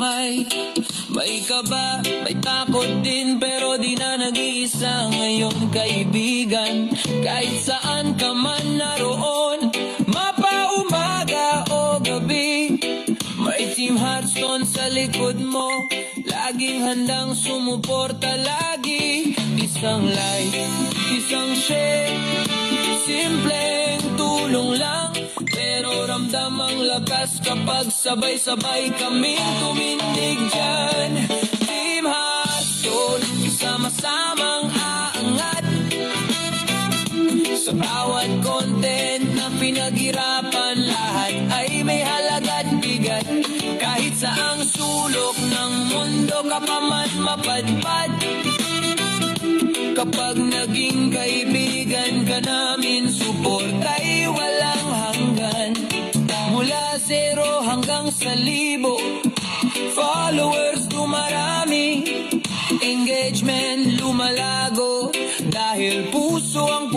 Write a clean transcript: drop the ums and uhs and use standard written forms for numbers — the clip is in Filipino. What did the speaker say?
kamay. May kaba, may takot din, pero di na nag-iisa ngayon, kaibigan. Kahit saan ka man naroon, mapaumaga o gabi, may Team Hearthstone sa likod mo, laging handang sumuporta lagi. Isang like, isang share, simpleng tulong lang, pero ramdam ang lakas kapag sabay-sabay kaming tumindig dyan. Team Hearthstone, sama-samang aangat, sa bawat content na pinaghirapan, lahat ay may halaga't bigat. Kahit saang sulok ng mundo ka pa man mapadpad, kapag naging kaibigan ka namin, suporta'y walang hanggan. Mula 0 hanggang 1,000, followers dumarami, engagement lumalago, dahil puso ang